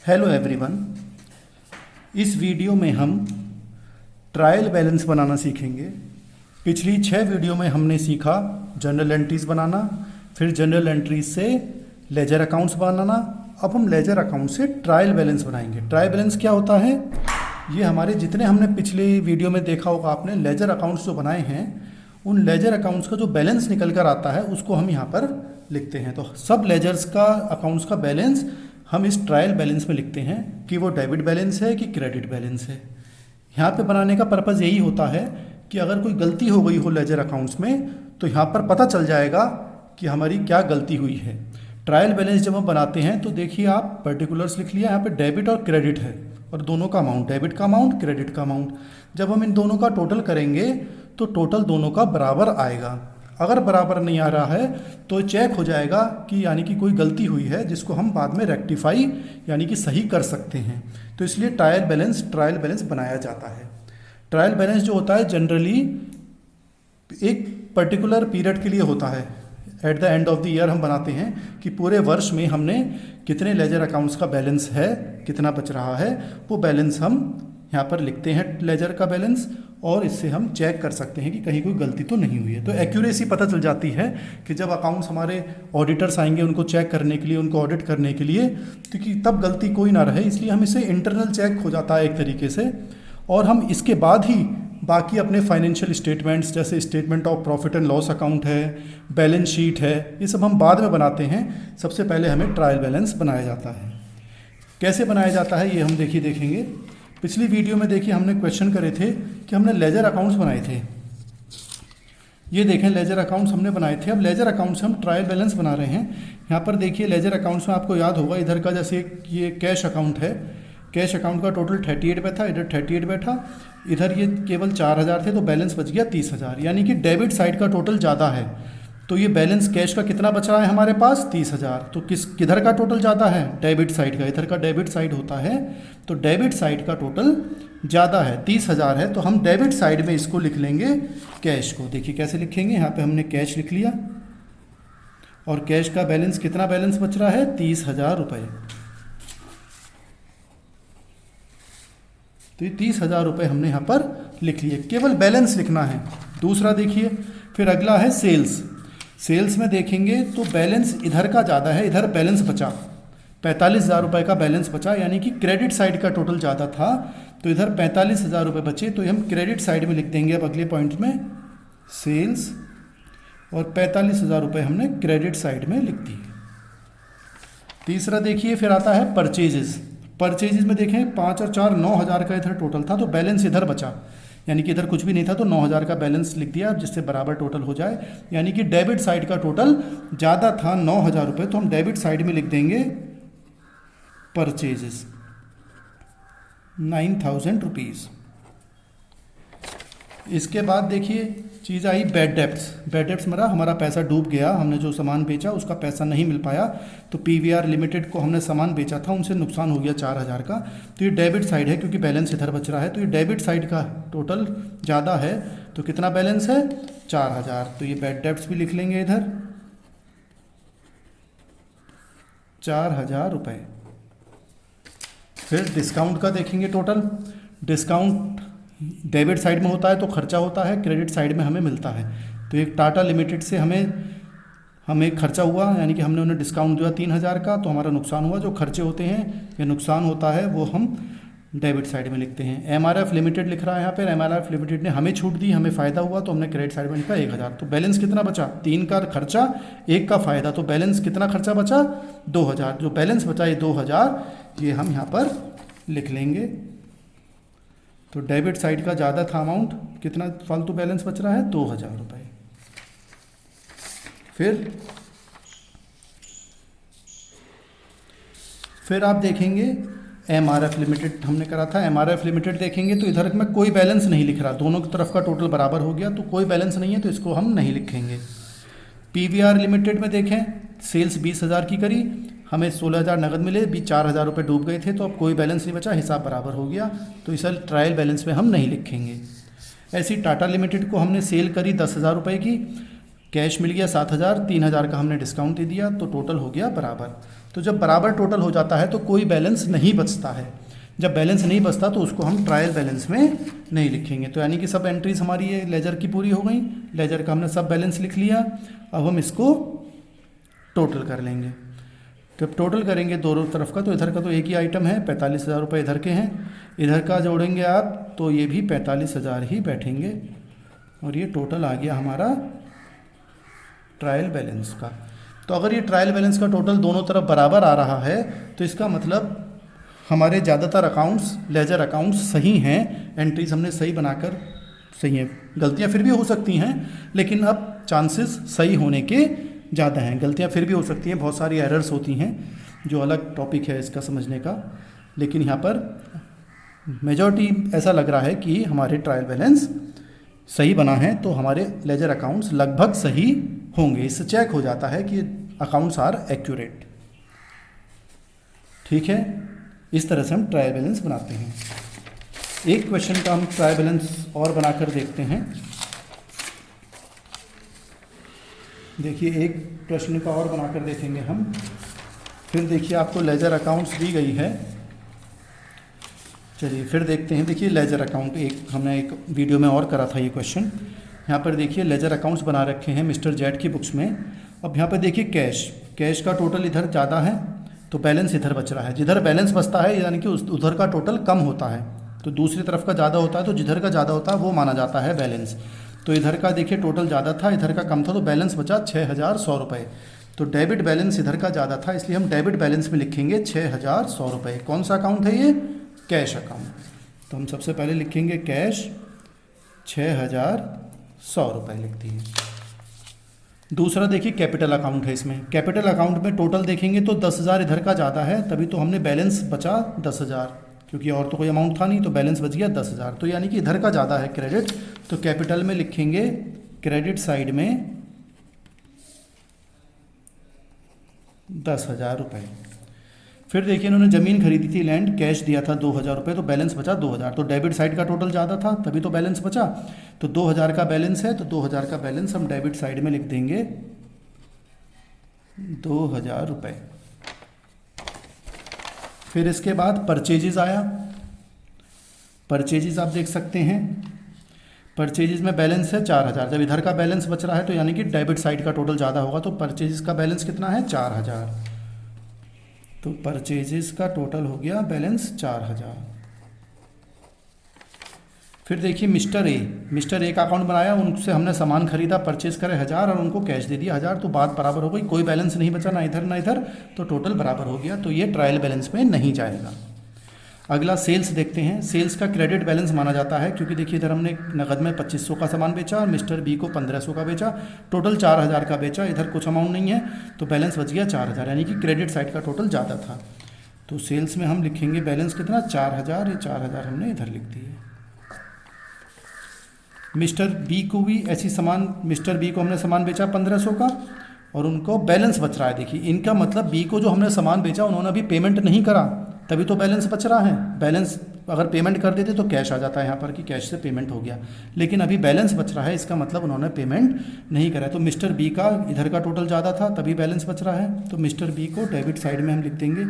Hello everyone. इस video में हम ट्रायल बैलेंस बनाना सीखेंगे। पिछली 6 वीडियो में हमने सीखा जनरल एंट्रीज बनाना, फिर जनरल एंट्रीज से लेजर अकाउंट्स बनाना। अब हम लेजर अकाउंट से ट्रायल बैलेंस बनाएंगे। ट्रायल बैलेंस क्या होता है? ये हमारे जितने हमने पिछली वीडियो में देखा होगा आपने, लेजर अकाउंट्स जो बनाए हैं, उन लेजर अकाउंट्स का जो बैलेंस निकल कर आता है उसको हम यहाँ पर लिखते हैं। तो सब लेजर्स का अकाउंट्स का बैलेंस हम इस ट्रायल बैलेंस में लिखते हैं कि वो डेबिट बैलेंस है कि क्रेडिट बैलेंस है। यहाँ पे बनाने का पर्पज़ यही होता है कि अगर कोई गलती हो गई हो लेजर अकाउंट्स में तो यहाँ पर पता चल जाएगा कि हमारी क्या गलती हुई है। ट्रायल बैलेंस जब हम बनाते हैं तो देखिए आप पर्टिकुलर्स लिख लिया, यहाँ पे डेबिट और क्रेडिट है और दोनों का अमाउंट, डेबिट का अमाउंट, क्रेडिट का अमाउंट। जब हम इन दोनों का टोटल करेंगे तो टोटल दोनों का बराबर आएगा। अगर बराबर नहीं आ रहा है तो चेक हो जाएगा कि यानी कि कोई गलती हुई है जिसको हम बाद में रेक्टिफाई यानी कि सही कर सकते हैं। तो इसलिए ट्रायल बैलेंस बनाया जाता है। ट्रायल बैलेंस जो होता है जनरली एक पर्टिकुलर पीरियड के लिए होता है। At the end of the year हम बनाते हैं कि पूरे वर्ष में हमने कितने लेजर अकाउंट्स का बैलेंस है, कितना बच रहा है, वो बैलेंस हम यहाँ पर लिखते हैं लेजर का बैलेंस, और इससे हम चेक कर सकते हैं कि कहीं कोई गलती तो नहीं हुई है। तो एक्यूरेसी पता चल जाती है कि जब अकाउंट्स हमारे ऑडिटर्स आएंगे उनको चेक करने के लिए, उनको ऑडिट करने के लिए, क्योंकि तब गलती कोई ना रहे, इसलिए हम इसे इंटरनल चेक हो जाता है एक तरीके से। और हम इसके बाद ही बाकी अपने फाइनेंशियल स्टेटमेंट्स जैसे statement of profit and loss account है, बैलेंस शीट है, ये सब हम बाद में बनाते हैं। सबसे पहले हमें ट्रायल बैलेंस बनाया जाता है। कैसे बनाया जाता है ये हम देखेंगे। पिछली वीडियो में देखिए हमने क्वेश्चन करे थे कि हमने लेजर अकाउंट्स बनाए थे। ये देखें लेजर अकाउंट्स हमने बनाए थे। अब लेजर अकाउंट्स से हम ट्रायल बैलेंस बना रहे हैं। यहाँ पर देखिए लेजर अकाउंट्स में आपको याद होगा इधर का जैसे ये कैश अकाउंट है, कैश अकाउंट का टोटल 38 पे था, इधर 38 बैठा, इधर ये केवल 4000 थे तो बैलेंस बच गया 30,000, यानी कि डेबिट साइड का टोटल ज़्यादा है। तो ये बैलेंस कैश का कितना बच रहा है हमारे पास? 30,000। तो किधर का टोटल ज़्यादा है? डेबिट साइड का। इधर का डेबिट साइड होता है तो डेबिट साइड का टोटल ज़्यादा है, 30,000 है। तो हम डेबिट साइड में इसको लिख लेंगे कैश को। देखिए कैसे लिखेंगे, यहाँ पे हमने कैश लिख लिया और कैश का बैलेंस, कितना बैलेंस बच रहा है? 30,000 रुपये। तो ये 30,000 रुपये हमने यहाँ पर लिख लिए, केवल बैलेंस लिखना है। दूसरा देखिए फिर अगला है सेल्स। सेल्स में देखेंगे तो बैलेंस इधर का ज़्यादा है, इधर बैलेंस बचा 45,000 रुपये का बैलेंस बचा, यानी कि क्रेडिट साइड का टोटल ज़्यादा था तो इधर 45,000 रुपये बचे। तो हम क्रेडिट साइड में लिख देंगे अब अगले पॉइंट में सेल्स, और 45,000 रुपये हमने क्रेडिट साइड में लिख दिए। तीसरा देखिए फिर आता है परचेजेस। परचेजेस में देखें 5 और 4 9,000 का इधर टोटल था तो बैलेंस इधर बचा, यानी कि इधर कुछ भी नहीं था तो 9,000 का बैलेंस लिख दिया जिससे बराबर टोटल हो जाए। यानी कि डेबिट साइड का टोटल ज़्यादा था 9,000 रुपये, तो हम डेबिट साइड में लिख देंगे परचेजेस 9,000 रुपीज़। इसके बाद देखिए चीज़ आई बैड डेब्ट्स। बैड डेब्ट्स मेरा हमारा पैसा डूब गया, हमने जो सामान बेचा उसका पैसा नहीं मिल पाया, तो पीवीआर लिमिटेड को हमने सामान बेचा था, उनसे नुकसान हो गया 4,000 का। तो ये डेबिट साइड है क्योंकि बैलेंस इधर बच रहा है, तो ये डेबिट साइड का टोटल ज़्यादा है। तो कितना बैलेंस है? 4,000। तो ये बैड डेब्ट्स भी लिख लेंगे इधर 4,000 रुपये। फिर डिस्काउंट का देखेंगे टोटल। डिस्काउंट डेबिट साइड में होता है तो खर्चा होता है, क्रेडिट साइड में हमें मिलता है। तो एक टाटा लिमिटेड से हमें खर्चा हुआ, यानी कि हमने उन्हें डिस्काउंट दिया 3,000 का, तो हमारा नुकसान हुआ। जो खर्चे होते हैं या नुकसान होता है वो हम डेबिट साइड में लिखते हैं। एमआरएफ लिमिटेड लिख रहा है यहाँ पर, एमआरएफ लिमिटेड ने हमें छूट दी, हमें फ़ायदा हुआ तो हमने क्रेडिट साइड में लिखा 1,000। तो बैलेंस कितना बचा? 3 का खर्चा, 1 का फ़ायदा, तो बैलेंस कितना खर्चा बचा? 2,000। जो बैलेंस बचा ये 2,000, ये हम यहाँ पर लिख लेंगे। तो डेबिट साइड का ज़्यादा था अमाउंट, कितना फालतू बैलेंस बच रहा है? 2,000 रुपये। फिर आप देखेंगे एमआरएफ लिमिटेड हमने करा था। एमआरएफ लिमिटेड देखेंगे तो इधर में कोई बैलेंस नहीं लिख रहा, दोनों की तरफ का टोटल बराबर हो गया, तो कोई बैलेंस नहीं है तो इसको हम नहीं लिखेंगे। पीवीआर लिमिटेड में देखें सेल्स 20,000 की करी, हमें 16,000 नगद मिले, भी 4,000 रुपये डूब गए थे, तो अब कोई बैलेंस नहीं बचा, हिसाब बराबर हो गया, तो इसे ट्रायल बैलेंस में हम नहीं लिखेंगे। ऐसी टाटा लिमिटेड को हमने सेल करी 10,000 रुपये की, कैश मिल गया 7,000, 3,000 का हमने डिस्काउंट दे दिया, तो टोटल हो गया बराबर। तो जब बराबर टोटल हो जाता है तो कोई बैलेंस नहीं बचता है। जब बैलेंस नहीं बचता तो उसको हम ट्रायल बैलेंस में नहीं लिखेंगे। तो यानी कि सब एंट्रीज हमारी ये लेजर की पूरी हो गई, लेजर का हमने सब बैलेंस लिख लिया। अब हम इसको टोटल कर लेंगे। जब टोटल करेंगे दोनों तरफ का, तो इधर का तो एक ही आइटम है, 45,000 रुपये इधर के हैं, इधर का जोड़ेंगे आप तो ये भी 45,000 ही बैठेंगे, और ये टोटल आ गया हमारा ट्रायल बैलेंस का। तो अगर ये ट्रायल बैलेंस का टोटल दोनों तरफ बराबर आ रहा है तो इसका मतलब हमारे ज़्यादातर अकाउंट्स, लेजर अकाउंट्स सही हैं, एंट्रीज हमने सही बनाकर सही हैं। गलतियां फिर भी हो सकती हैं, लेकिन अब चांसेस सही होने के ज़्यादा हैं। गलतियां फिर भी हो सकती हैं, बहुत सारी एरर्स होती हैं, जो अलग टॉपिक है इसका समझने का, लेकिन यहाँ पर मेजॉरिटी ऐसा लग रहा है कि हमारे ट्रायल बैलेंस सही बना है, तो हमारे लेजर अकाउंट्स लगभग सही होंगे। इससे चेक हो जाता है कि अकाउंट्स आर एक्यूरेट। ठीक है, इस तरह से हम ट्रायल बैलेंस बनाते हैं। एक क्वेश्चन का हम ट्रायल बैलेंस और बनाकर देखते हैं। देखिए, एक प्रश्न का और बनाकर देखेंगे हम। फिर देखिए, आपको लेजर अकाउंट्स दी गई है। चलिए फिर देखते हैं। देखिए, लेजर अकाउंट हमने एक वीडियो में और करा था ये क्वेश्चन। यहाँ पर देखिए लेजर अकाउंट्स बना रखे हैं मिस्टर जेड की बुक्स में। अब यहाँ पर देखिए कैश का टोटल इधर ज़्यादा है तो बैलेंस इधर बच रहा है। जिधर बैलेंस बचता है यानी कि उधर का टोटल कम होता है, तो दूसरी तरफ का ज़्यादा होता है, तो जिधर का ज़्यादा होता है वो माना जाता है बैलेंस। तो इधर का देखिए टोटल ज़्यादा था, इधर का कम था, तो बैलेंस बचा 6,100 रुपये। तो डेबिट बैलेंस इधर का ज़्यादा था, इसलिए हम डेबिट बैलेंस में लिखेंगे 6,100 रुपये। कौन सा अकाउंट है ये? Cash account. तो हम सबसे पहले लिखेंगे कैश 6,100 रुपये लिख दिए। दूसरा देखिए कैपिटल अकाउंट है। इसमें कैपिटल अकाउंट में टोटल देखेंगे तो 10,000 इधर का ज़्यादा है, तभी तो हमने बैलेंस बचा 10,000, क्योंकि और तो कोई अमाउंट था नहीं, तो बैलेंस बच गया 10,000। तो यानी कि इधर का ज़्यादा है क्रेडिट, तो कैपिटल में लिखेंगे क्रेडिट साइड में 10,000 रुपये। फिर देखिए इन्होंने ज़मीन खरीदी थी, लैंड, कैश दिया था 2,000 रुपये, तो बैलेंस बचा 2,000। तो डेबिट साइड का टोटल ज़्यादा था तभी तो बैलेंस बचा। तो 2,000 का बैलेंस है, तो 2,000 का बैलेंस हम डेबिट साइड में लिख देंगे 2,000 रुपये। फिर इसके बाद परचेजेज आया। परचेजेज आप देख सकते हैं, परचेजेज में बैलेंस है 4,000। जब इधर का बैलेंस बच रहा है तो यानी कि डेबिट साइड का टोटल ज़्यादा होगा, तो परचेजेज का बैलेंस कितना है? 4,000। तो परचेजेस का टोटल हो गया बैलेंस 4,000। फिर देखिए मिस्टर ए का अकाउंट बनाया, उनसे हमने सामान खरीदा, परचेज करे 1,000 और उनको कैश दे दिया 1,000, तो बात बराबर हो गई, कोई बैलेंस नहीं बचा, ना इधर ना इधर, तो टोटल बराबर हो गया। तो ये ट्रायल बैलेंस में नहीं जाएगा। अगला सेल्स देखते हैं। सेल्स का क्रेडिट बैलेंस माना जाता है, क्योंकि देखिए इधर हमने नगद में 2,500 का सामान बेचा और मिस्टर बी को 1,500 का बेचा, टोटल 4,000 का बेचा, इधर कुछ अमाउंट नहीं है, तो बैलेंस बच गया 4,000, यानी कि क्रेडिट साइड का टोटल ज़्यादा था। तो सेल्स में हम लिखेंगे बैलेंस कितना? 4,000। ये 4,000 हमने इधर लिख दिए। मिस्टर बी को भी ऐसी सामान, मिस्टर बी को हमने सामान बेचा 1,500 का और उनको बैलेंस बच रहा है। देखिए इनका मतलब बी को जो हमने सामान बेचा उन्होंने अभी पेमेंट नहीं करा, तभी तो बैलेंस बच रहा है। बैलेंस अगर पेमेंट कर देते तो कैश आ जाता है यहाँ पर कि कैश से पेमेंट हो गया, लेकिन अभी बैलेंस बच रहा है, इसका मतलब उन्होंने पेमेंट नहीं करा। तो मिस्टर बी का इधर का टोटल ज़्यादा था तभी बैलेंस बच रहा है, तो मिस्टर बी को डेबिट साइड में हम लिख देंगे,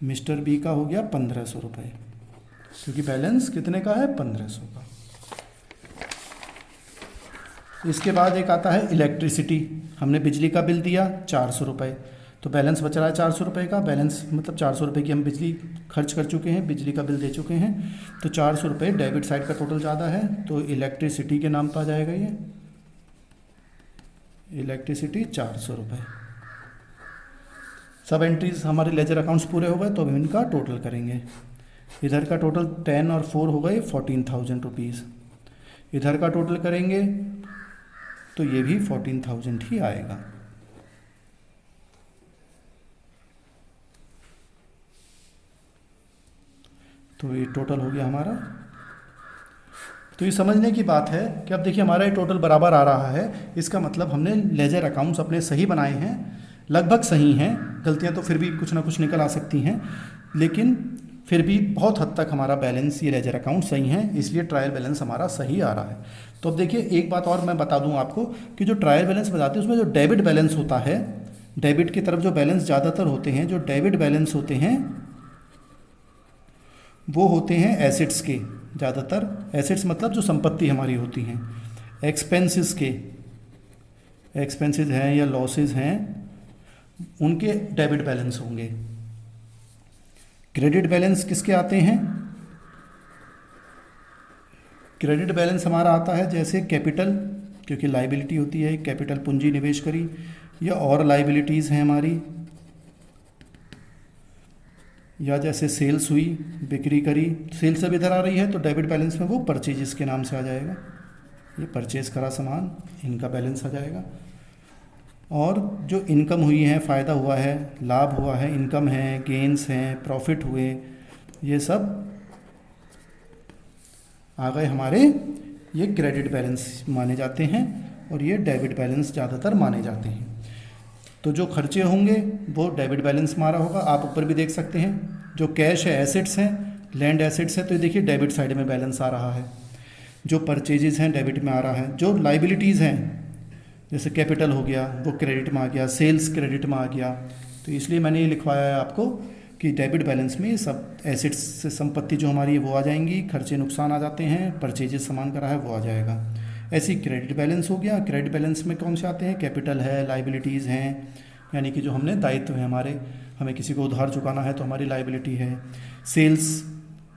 मिस्टर बी का हो गया 1,500 रुपये, क्योंकि बैलेंस कितने का है? 1,500 का। इसके बाद एक आता है इलेक्ट्रिसिटी। हमने बिजली का बिल दिया 400 रुपये, तो बैलेंस बच रहा है 400 रुपये का। बैलेंस मतलब 400 रुपये की हम बिजली खर्च कर चुके हैं, बिजली का बिल दे चुके हैं, तो 400 रुपये डेबिट साइड का टोटल ज़्यादा है, तो इलेक्ट्रिसिटी के नाम पर आ जाएगा ये, इलेक्ट्रिसिटी 400 रुपये। सब एंट्रीज हमारे लेजर अकाउंट्स पूरे हो गए, तो अब इनका टोटल करेंगे। इधर का टोटल 10 और 4 हो गए 14,000 रुपीज़। इधर का टोटल करेंगे तो ये भी 14,000 ही आएगा। तो ये टोटल हो गया हमारा। तो ये समझने की बात है कि अब देखिए हमारा ये टोटल बराबर आ रहा है, इसका मतलब हमने लेजर अकाउंट्स अपने सही बनाए हैं, लगभग सही हैं। गलतियां तो फिर भी कुछ ना कुछ निकल आ सकती हैं, लेकिन फिर भी बहुत हद तक हमारा बैलेंस, ये लेजर अकाउंट सही हैं, इसलिए ट्रायल बैलेंस हमारा सही आ रहा है। तो अब देखिए एक बात और मैं बता दूं आपको कि जो ट्रायल बैलेंस बताते हैं उसमें जो डेबिट बैलेंस होता है, डेबिट की तरफ जो बैलेंस ज़्यादातर होते हैं, जो डेबिट बैलेंस होते हैं वो होते हैं एसेट्स के, ज़्यादातर एसेट्स मतलब जो संपत्ति हमारी होती हैं। एक्सपेंसेस के, एक्सपेंसेस हैं या लॉसेस हैं उनके डेबिट बैलेंस होंगे। क्रेडिट बैलेंस किसके आते हैं? क्रेडिट बैलेंस हमारा आता है जैसे कैपिटल, क्योंकि लाइबिलिटी होती है, कैपिटल पूंजी निवेश करी, या और लाइबिलिटीज़ हैं हमारी, या जैसे सेल्स हुई, बिक्री करी, सेल्स अब इधर आ रही है तो डेबिट बैलेंस में वो परचेजेस के नाम से आ जाएगा, ये परचेज करा सामान, इनका बैलेंस आ जाएगा। और जो इनकम हुई है, फ़ायदा हुआ है, लाभ हुआ है, इनकम है, गेंस हैं, प्रॉफिट हुए, ये सब आ गए हमारे, ये क्रेडिट बैलेंस माने जाते हैं और ये डेबिट बैलेंस ज़्यादातर माने जाते हैं। तो जो खर्चे होंगे वो डेबिट बैलेंस हमारा होगा। आप ऊपर भी देख सकते हैं, जो कैश है, एसेट्स हैं, लैंड एसेट्स है, तो ये देखिए डेबिट साइड में बैलेंस आ रहा है। जो परचेजेस हैं डेबिट में आ रहा है। जो लाइबिलिटीज़ हैं जैसे कैपिटल हो गया वो क्रेडिट में आ गया, सेल्स क्रेडिट में आ गया। तो इसलिए मैंने ये लिखवाया है आपको कि डेबिट बैलेंस में ये सब एसेट्स से संपत्ति जो हमारी है वो आ जाएंगी, खर्चे नुकसान आ जाते हैं, परचेजेस सामान करा है वो आ जाएगा। ऐसे ही क्रेडिट बैलेंस हो गया। क्रेडिट बैलेंस में कौन से आते हैं? कैपिटल है, लाइबिलिटीज़ हैं, यानी कि जो हमने दायित्व है हमारे, हमें किसी को उधार चुकाना है तो हमारी लाइबिलिटी है। सेल्स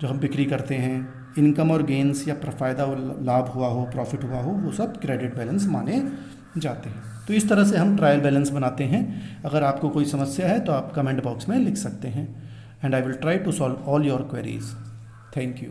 जो हम बिक्री करते हैं, इनकम और गेंस या फ़ायदा लाभ हुआ हो, प्रॉफिट हुआ हो, वो सब क्रेडिट बैलेंस माने जाते हैं। तो इस तरह से हम ट्रायल बैलेंस बनाते हैं। अगर आपको कोई समस्या है तो आप कमेंट बॉक्स में लिख सकते हैं and I will try to solve all your queries. Thank you.